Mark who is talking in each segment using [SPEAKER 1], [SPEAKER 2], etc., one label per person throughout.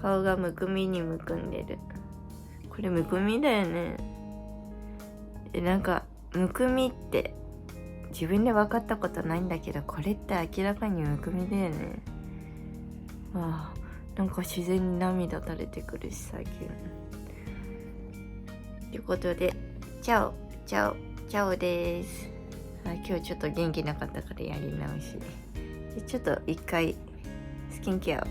[SPEAKER 1] 顔がむくみにむくんでる。これむくみだよね。なんかむくみって自分で分かったことないんだけど、これって明らかにむくみだよね。なんか自然に涙垂れてくるし最近。ということでチャオです。今日ちょっと元気なかったからやり直しで、ちょっと一回スキンケアを。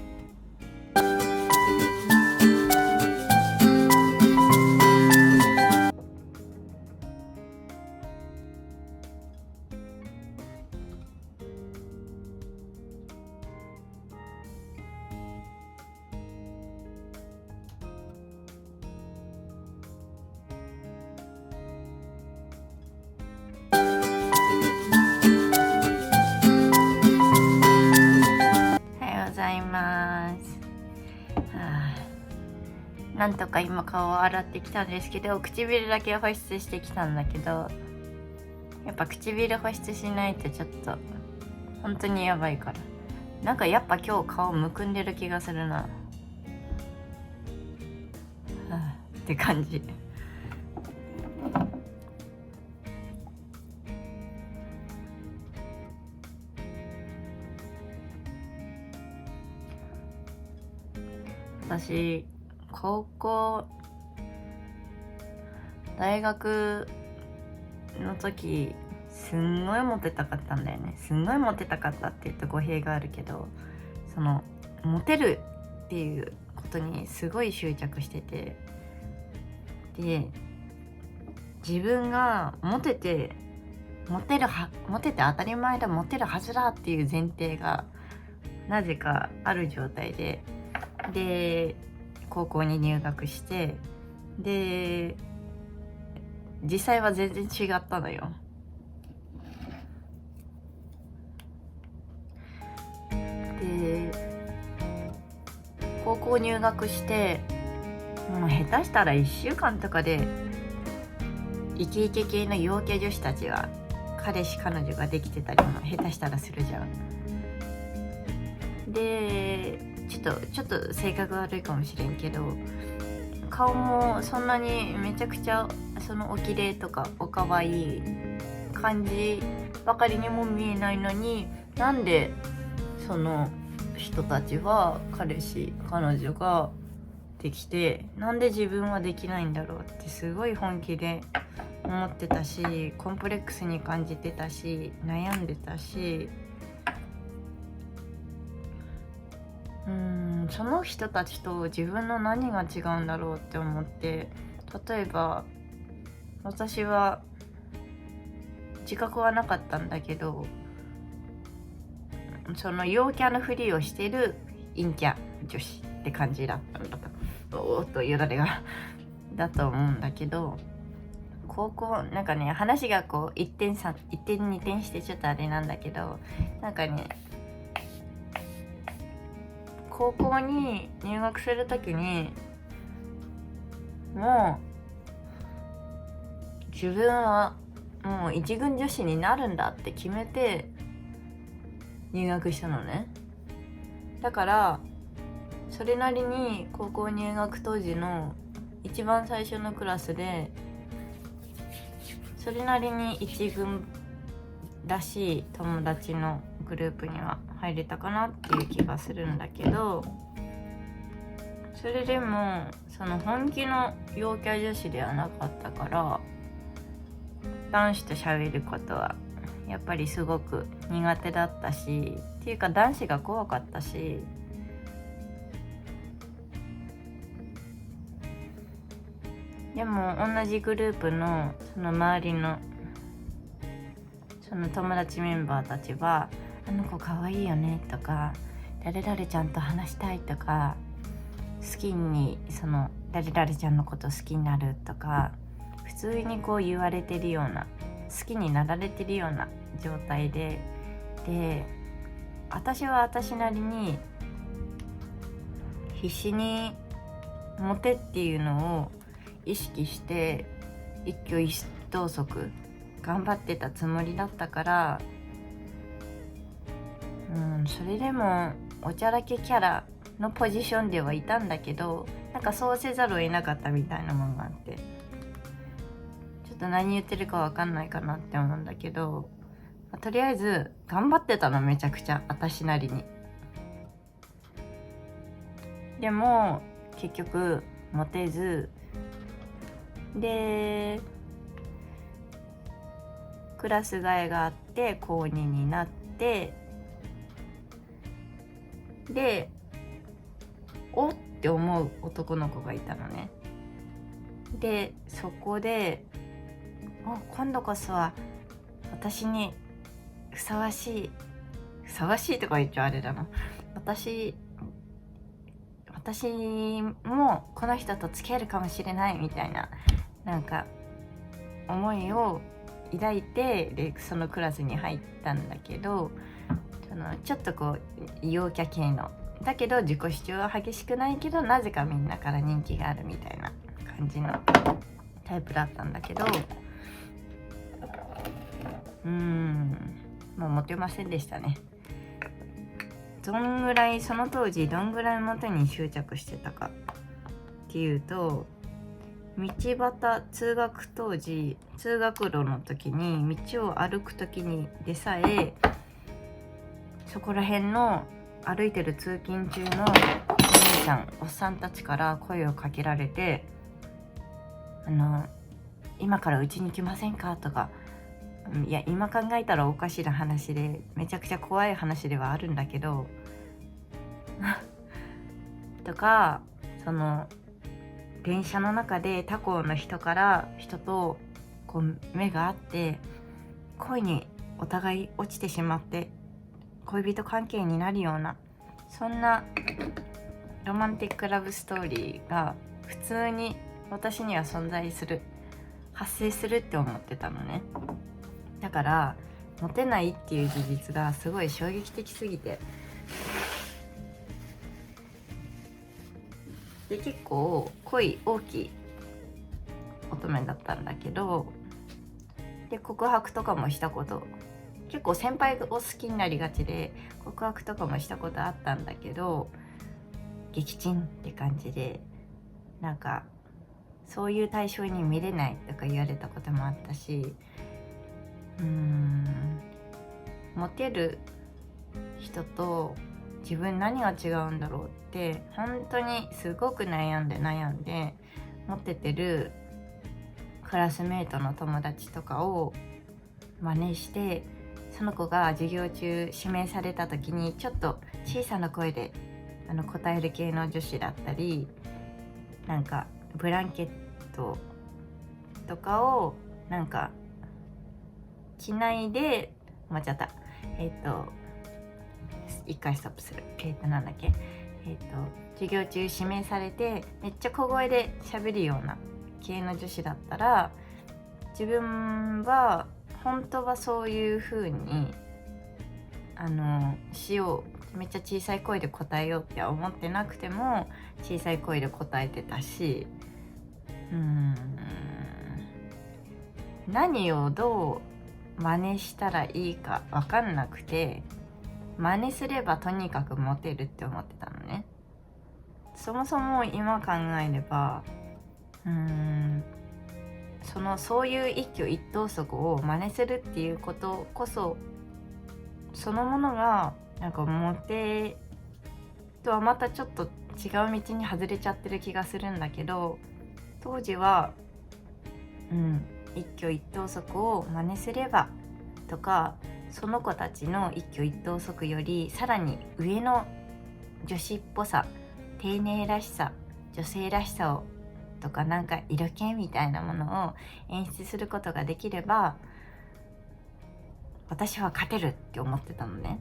[SPEAKER 1] なんとか今顔を洗ってきたんですけど、唇だけ保湿してきたんだけど、やっぱ唇保湿しないとちょっと本当にやばいから、なんかやっぱ今日顔むくんでる気がするな、って感じ。私高校大学の時すんごいモテたかったんだよね。すんごいモテたかったって言うと語弊があるけど、そのモテるっていうことにすごい執着してて、で自分がモテて当たり前だ、モテるはずだっていう前提がなぜかある状態で高校に入学して、で実際は全然違ったのよ。で高校入学してもう下手したら1週間とかでイケイケ系の陽キャ女子たちは彼氏彼女ができてたりも下手したらするじゃん。でちょっと性格悪いかもしれんけど、顔もそんなにめちゃくちゃそのお綺麗とかお可愛い感じばかりにも見えないのに、なんでその人たちは彼氏彼女ができて、なんで自分はできないんだろうってすごい本気で思ってたし、コンプレックスに感じてたし、悩んでたし、その人たちと自分の何が違うんだろうって思って、例えば私は自覚はなかったんだけど、その陽キャのふりをしてる陰キャ女子って感じだったんだとよだれがだと思うんだけど、高校なんかね、話がこう一転二転してちょっとあれなんだけど、なんかね、高校に入学するときにもう自分はもう一軍女子になるんだって決めて入学したのね。だからそれなりに高校入学当時の一番最初のクラスでそれなりに一軍らしい友達のグループには入れたかなっていう気がするんだけど、それでもその本気の陽キャ女子ではなかったから、男子と喋ることはやっぱりすごく苦手だったし、っていうか男子が怖かったし、でも同じグループのその周りのその友達メンバーたちは、あの子可愛いよねとか、誰々ちゃんと話したいとか、好きにその誰々ちゃんのこと好きになるとか、普通にこう言われてるような、好きになられてるような状態で、私は私なりに必死にモテっていうのを意識して一挙一投足頑張ってたつもりだったから、それでもおちゃらけキャラのポジションではいたんだけど、なんかそうせざるを得なかったみたいなものがあって、ちょっと何言ってるかわかんないかなって思うんだけど、とりあえず頑張ってたの、めちゃくちゃ私なりに。でも結局モテずで、クラス替えがあって高2になって、でおって思う男の子がいたのね。でそこで今度こそは私にふさわしいとか言っちゃあれだな、私もこの人と付き合えるかもしれないみたいな、なんか思いを抱いて、でそのクラスに入ったんだけど、ちょっとこう陽キャ系のだけど自己主張は激しくないけど、なぜかみんなから人気があるみたいな感じのタイプだったんだけど、もうモテませんでしたね。その当時どんぐらいモテに執着してたかっていうと、道端、通学路の時に、道を歩く時にでさえ、そこら辺の歩いてる通勤中のお兄さん、おっさんたちから声をかけられて、今からうちに来ませんかとか、いや今考えたらおかしな話で、めちゃくちゃ怖い話ではあるんだけどとか、その電車の中で他校の人とこう目が合って恋にお互い落ちてしまって恋人関係になるような、そんなロマンティックラブストーリーが普通に私には発生するって思ってたのね。だからモテないっていう事実がすごい衝撃的すぎて、で結構恋大きい乙女だったんだけど、で告白とかもしたこと、結構先輩を好きになりがちで告白とかもしたことあったんだけど、撃沈って感じで、なんかそういう対象に見れないとか言われたこともあったし、モテる人と自分何が違うんだろうって本当にすごく悩んでモテてるクラスメートの友達とかを真似して、その子が授業中指名された時にちょっと小さな声で答える系の女子だったり、なんかブランケットとかをなんか着ないで、一回ストップする。なんだっけ、授業中指名されてめっちゃ小声で喋るような系の女子だったら、自分は本当はそういう風にしよう、めっちゃ小さい声で答えようって思ってなくても小さい声で答えてたし、何をどう真似したらいいか分かんなくて、真似すればとにかくモテるって思ってたのね。そもそも今考えればそういう一挙一投足を真似するっていうことこそ、そのものがなんかモテとはまたちょっと違う道に外れちゃってる気がするんだけど、当時は一挙一投足を真似すればとか、その子たちの一挙一投足よりさらに上の女子っぽさ、丁寧らしさ、女性らしさをとか、なんか色気みたいなものを演出することができれば私は勝てるって思ってたのね。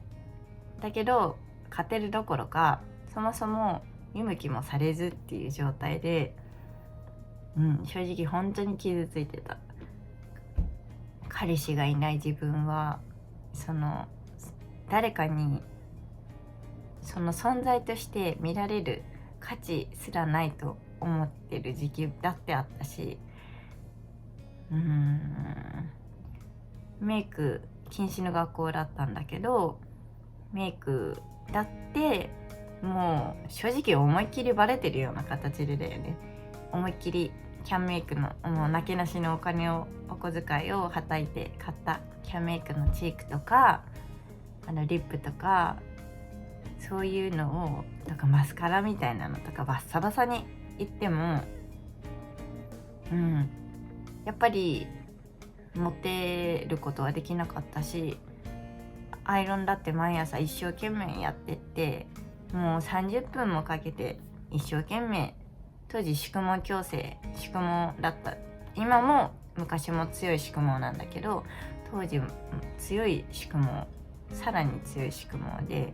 [SPEAKER 1] だけど勝てるどころか、そもそも見向きもされずっていう状態で、正直本当に傷ついてた。彼氏がいない自分は誰かにその存在として見られる価値すらないと思ってる時期だってあったし、メイク禁止の学校だったんだけど、メイクだってもう正直思いっきりバレてるような形でだよね。思いっきりキャンメイクのもうなけなしのお金をお小遣いをはたいて買ったキャンメイクのチークとかリップとかそういうのをとかマスカラみたいなのとかバッサバサに言ってもやっぱり持てることはできなかったし、アイロンだって毎朝一生懸命やってってもう30分もかけて一生懸命、当時宿毛矯正宿毛だった、今も昔も強い宿毛なんだけど当時強い宿毛、さらに強い宿毛で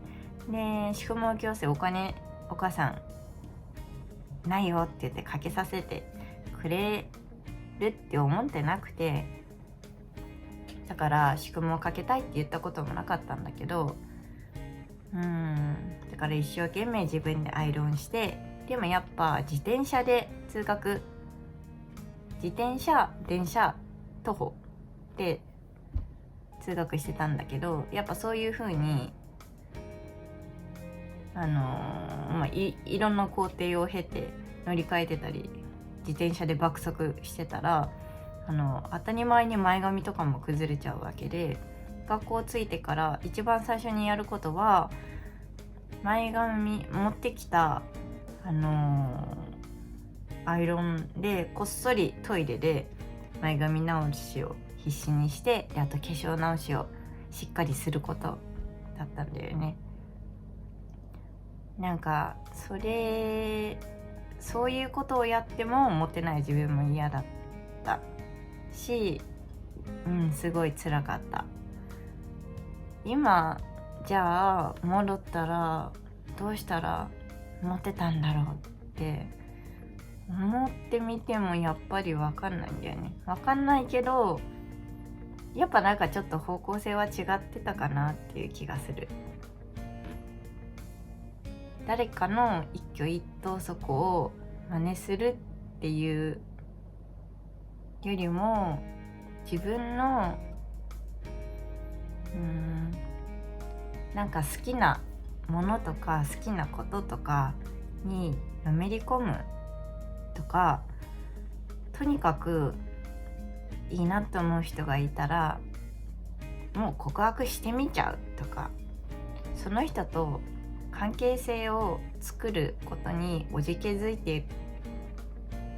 [SPEAKER 1] 宿毛矯正お金お母さんないよって言ってかけさせてくれるって思ってなくて、だから宿毛かけたいって言ったこともなかったんだけど、だから一生懸命自分でアイロンして、でもやっぱ自転車で通学、自転車電車徒歩で通学してたんだけど、やっぱそういう風にいろんな工程を経て乗り換えてたり自転車で爆速してたら当たり前に前髪とかも崩れちゃうわけで、学校着いてから一番最初にやることは前髪持ってきたアイロンでこっそりトイレで前髪直しを必死にして、であと化粧直しをしっかりすることだったんだよね。なんかそういうことをやってもモテない自分も嫌だったし、すごい辛かった。今じゃあ戻ったらどうしたらモテたんだろうって思ってみてもやっぱり分かんないんだよね。分かんないけどやっぱなんかちょっと方向性は違ってたかなっていう気がする。誰かの一挙一投足を真似するっていうよりも自分のなんか好きなものとか好きなこととかにのめり込むとか、とにかくいいなと思う人がいたらもう告白してみちゃうとか、その人と関係性を作ることにおじけづいて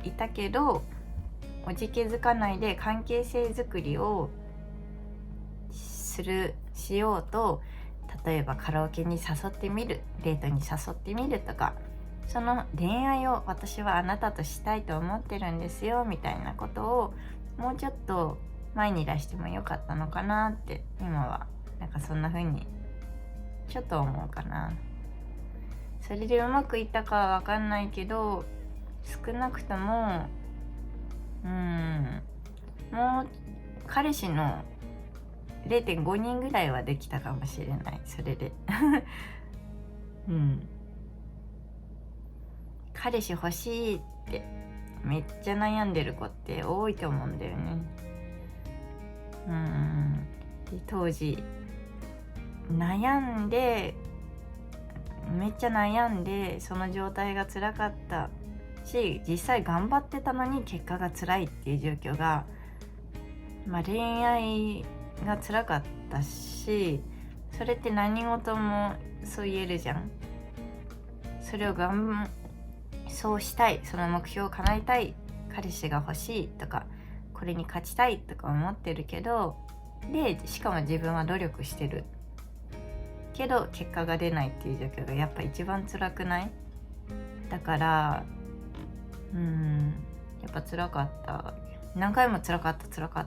[SPEAKER 1] いたけど、おじけづかないで関係性づくりをしようと、例えばカラオケに誘ってみる、デートに誘ってみるとか、その恋愛を私はあなたとしたいと思ってるんですよみたいなことをもうちょっと前に出してもよかったのかなって今はなんかそんな風にちょっと思うかな。それでうまくいったかは分かんないけど、少なくとももう彼氏の 0.5 人ぐらいはできたかもしれない、それで彼氏欲しいってめっちゃ悩んでる子って多いと思うんだよね。で当時めっちゃ悩んでその状態が辛かったし、実際頑張ってたのに結果が辛いっていう状況が、恋愛が辛かったし、それって何事もそう言えるじゃん。それをそうしたい、その目標を叶えたい、彼氏が欲しいとかこれに勝ちたいとか思ってるけど、でしかも自分は努力してるけど結果が出ないっていう状況がやっぱ一番辛くない？だからやっぱ辛かった。何回も辛かっ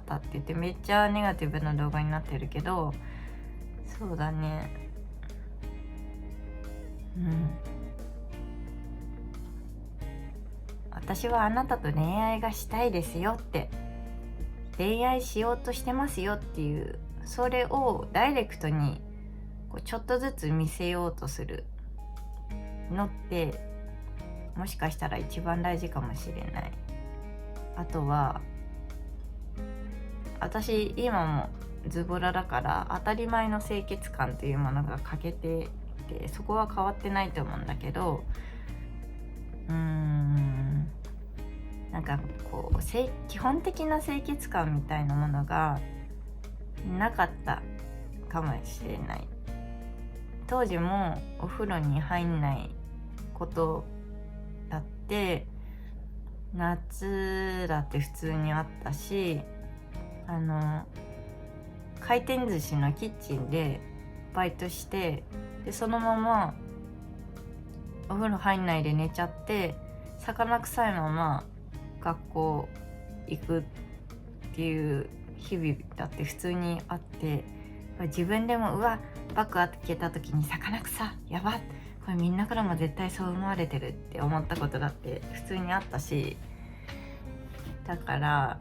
[SPEAKER 1] たって言ってめっちゃネガティブな動画になってるけど、そうだね、私はあなたと恋愛がしたいですよって、恋愛しようとしてますよっていう、それをダイレクトにちょっとずつ見せようとするのってもしかしたら一番大事かもしれない。あとは私今もズボラだから当たり前の清潔感というものが欠けてて、そこは変わってないと思うんだけど、なんかこう基本的な清潔感みたいなものがなかったかもしれない。当時もお風呂に入んないことだって、夏だって普通にあったし、回転寿司のキッチンでバイトして、でそのままお風呂入んないで寝ちゃって、魚臭いまま学校行くっていう日々だって普通にあって、自分でもうわバッグ開けた時に魚臭やばっ、これみんなからも絶対そう思われてるって思ったことだって普通にあったし、だから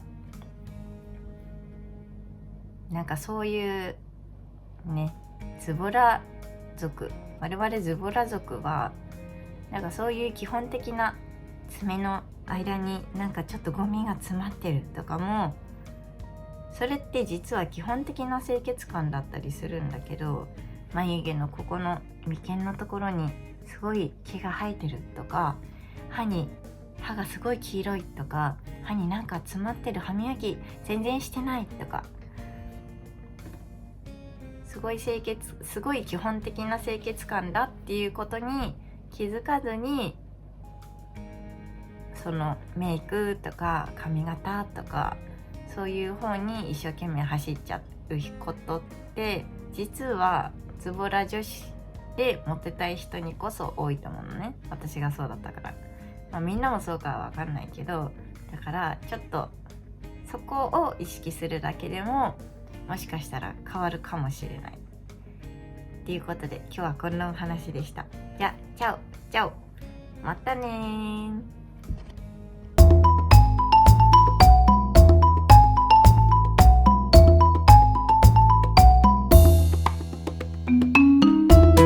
[SPEAKER 1] なんかそういうね、ズボラ族、我々ズボラ族はなんかそういう基本的な爪の間になんかちょっとゴミが詰まってるとかも、それって実は基本的な清潔感だったりするんだけど、眉毛のここの眉間のところにすごい毛が生えてるとか、歯がすごい黄色いとか、歯になんか詰まってる、歯磨き全然してないとか、すごい基本的な清潔感だっていうことに気づかずに、そのメイクとか髪型とかそういう方に一生懸命走っちゃうことって、実はズボラ女子でモテたい人にこそ多いと思うのね。私がそうだったから、みんなもそうかは分かんないけど、だからちょっとそこを意識するだけでももしかしたら変わるかもしれないっていうことで、今日はこんなお話でした。じゃあチャオチャオ、またね。